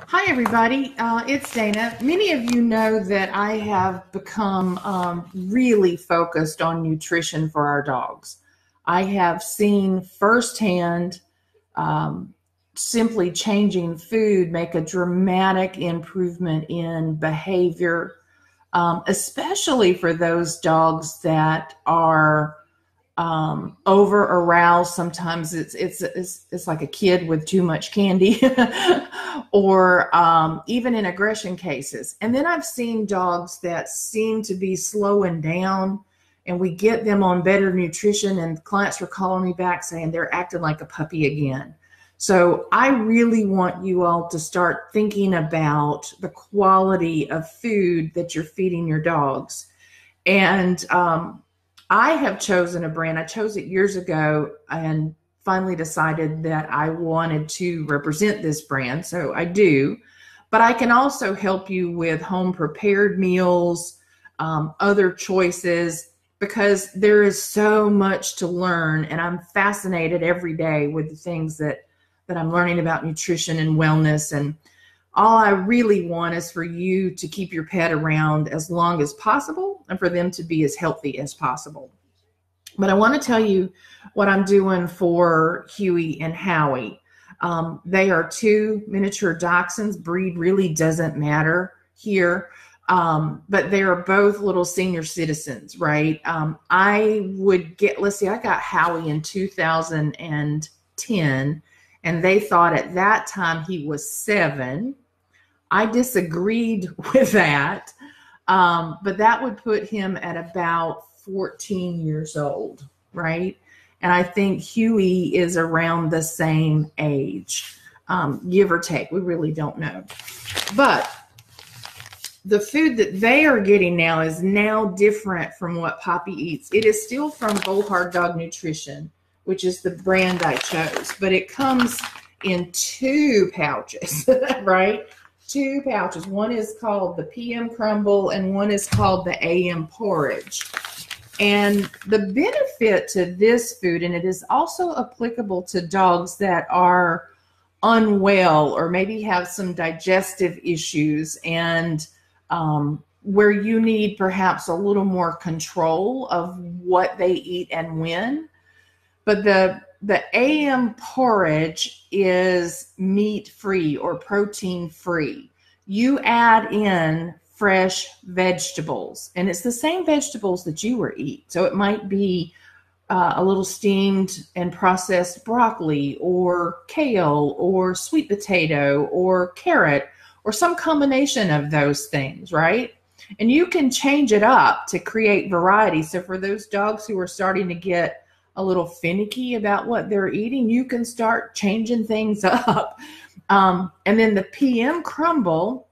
Hi, everybody. It's Dana. Many of you know that I have become really focused on nutrition for our dogs. I have seen firsthand simply changing food make a dramatic improvement in behavior, especially for those dogs that are over aroused. Sometimes it's like a kid with too much candy, or even in aggression cases. And then I've seen dogs that seem to be slowing down, and we get them on better nutrition, and clients are calling me back saying they're acting like a puppy again. So I really want you all to start thinking about the quality of food that you're feeding your dogs. And I have chosen a brand. I chose it years ago and finally decided that I wanted to represent this brand. So I do. But I can also help you with home prepared meals, other choices, because there is so much to learn. And I'm fascinated every day with the things that I'm learning about nutrition and wellness. And all I really want is for you to keep your pet around as long as possible and for them to be as healthy as possible. But I want to tell you what I'm doing for Huey and Howie. They are two miniature dachshunds. Breed really doesn't matter here, but they are both little senior citizens, right? I would get, let's see, I got Howie in 2010, and they thought at that time he was 7. I disagreed with that, but that would put him at about 14 years old, right? And I think Huey is around the same age, give or take. We really don't know. But the food that they are getting now is now different from what Poppy eats. It is still from Goldhard Dog Nutrition, which is the brand I chose, but it comes in 2 pouches, right? 2 pouches. One is called the PM Crumble and one is called the AM Porridge. And the benefit to this food, and it is also applicable to dogs that are unwell or maybe have some digestive issues, and where you need perhaps a little more control of what they eat and when. But the AM porridge is meat-free or protein-free. You add in fresh vegetables, and it's the same vegetables that you were eat. So it might be a little steamed and processed broccoli or kale or sweet potato or carrot or some combination of those things, right? And you can change it up to create variety. So for those dogs who are starting to get a little finicky about what they're eating, you can start changing things up. And then the PM crumble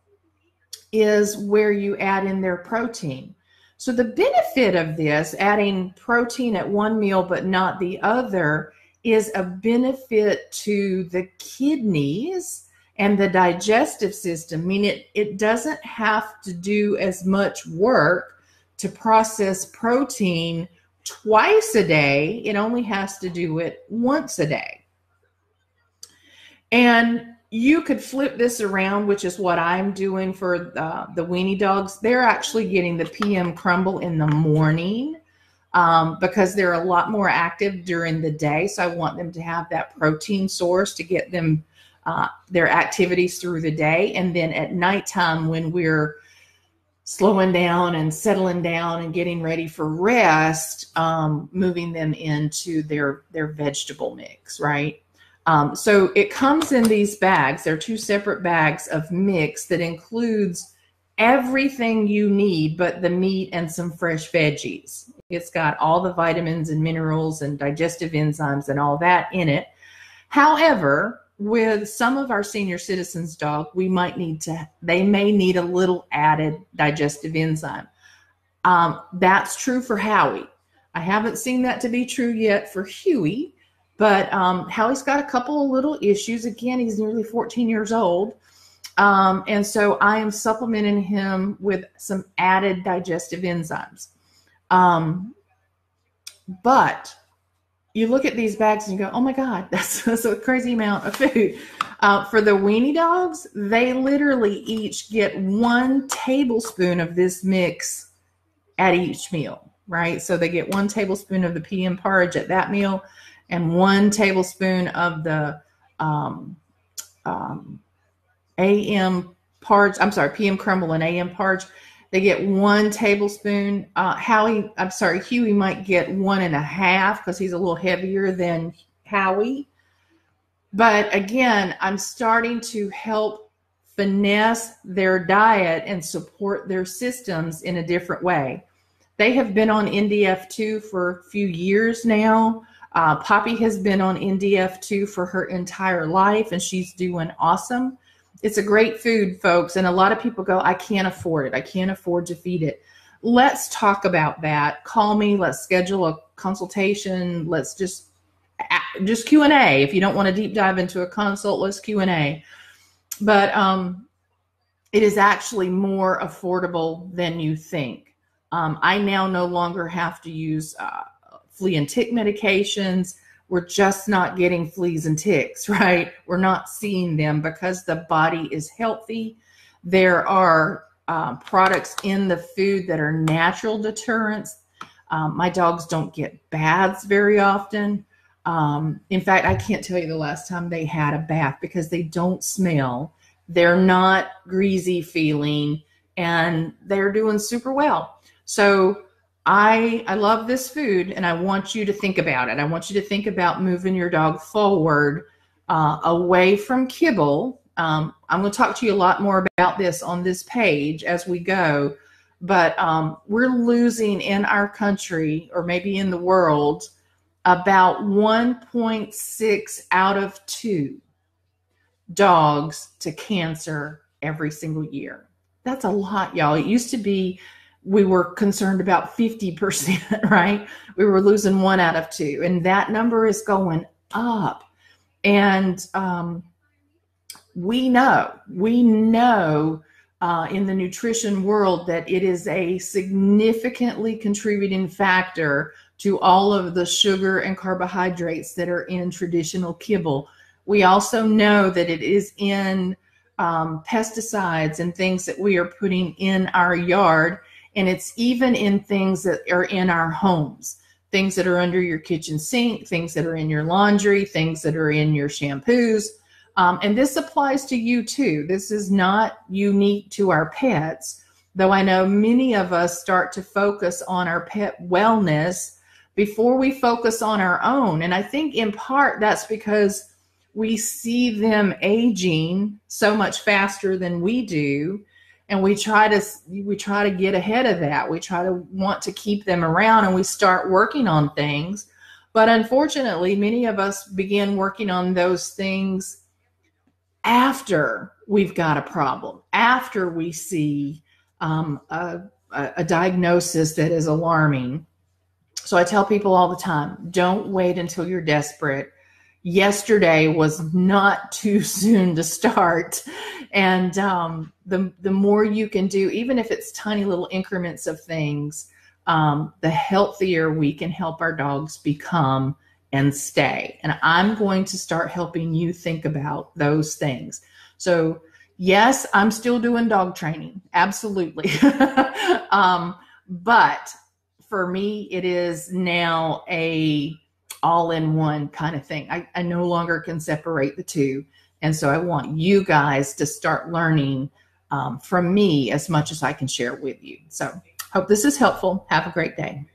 is where you add in their protein. So the benefit of this, adding protein at one meal but not the other, is a benefit to the kidneys and the digestive system. I mean, it doesn't have to do as much work to process protein twice a day. It only has to do it once a day. And you could flip this around, which is what I'm doing for the weenie dogs. They're actually getting the PM crumble in the morning because they're a lot more active during the day. So I want them to have that protein source to get them their activities through the day. And then at nighttime, when we're slowing down and settling down and getting ready for rest, moving them into their vegetable mix, right? So it comes in these bags. They're 2 separate bags of mix that includes everything you need but the meat and some fresh veggies. It's got all the vitamins and minerals and digestive enzymes and all that in it. However, with some of our senior citizens' dog, they may need a little added digestive enzyme. That's true for Howie. I haven't seen that to be true yet for Huey. But Howie's got a couple of little issues. Again, he's nearly 14 years old. And so I am supplementing him with some added digestive enzymes. But you look at these bags and you go, oh my God, that's a crazy amount of food. For the weenie dogs, they literally each get 1 tablespoon of this mix at each meal, right? So they get 1 tablespoon of the PM porridge at that meal and 1 tablespoon of the AM porridge. I'm sorry, PM crumble and AM porridge. They get 1 tablespoon. Huey might get 1.5 because he's a little heavier than Howie. But again, I'm starting to help finesse their diet and support their systems in a different way. They have been on NDF2 for a few years now. Poppy has been on NDF2 for her entire life, and she's doing awesome. It's a great food, folks, and a lot of people go, I can't afford it. I can't afford to feed it. Let's talk about that. Call me. Let's schedule a consultation. Let's just Q&A. If you don't want to deep dive into a consult, let's Q&A. But it is actually more affordable than you think. I now no longer have to use flea and tick medications. We're just not getting fleas and ticks, right? We're not seeing them because the body is healthy. There are products in the food that are natural deterrents. My dogs don't get baths very often. In fact, I can't tell you the last time they had a bath because they don't smell. They're not greasy feeling, and they're doing super well. So I love this food, and I want you to think about it. I want you to think about moving your dog forward away from kibble. I'm going to talk to you a lot more about this on this page as we go, but we're losing in our country, or maybe in the world, about 1.6 out of 2 dogs to cancer every single year. That's a lot, y'all. It used to be we were concerned about 50%, right? We were losing 1 out of 2, and that number is going up. And we know in the nutrition world that it is a significantly contributing factor to all of the sugar and carbohydrates that are in traditional kibble. We also know that it is in pesticides and things that we are putting in our yard. And it's even in things that are in our homes, things that are under your kitchen sink, things that are in your laundry, things that are in your shampoos. And this applies to you too. This is not unique to our pets, though I know many of us start to focus on our pet wellness before we focus on our own. And I think in part that's because we see them aging so much faster than we do. And we try to get ahead of that. We try to want to keep them around, and we start working on things. But unfortunately, many of us begin working on those things after we've got a problem, after we see a diagnosis that is alarming. So I tell people all the time, don't wait until you're desperate. Yesterday was not too soon to start. And the more you can do, even if it's tiny little increments of things, the healthier we can help our dogs become and stay. And I'm going to start helping you think about those things. So yes, I'm still doing dog training. Absolutely. But for me, it is now a all-in-one kind of thing. I no longer can separate the two. And so I want you guys to start learning from me as much as I can share with you. So hope this is helpful. Have a great day.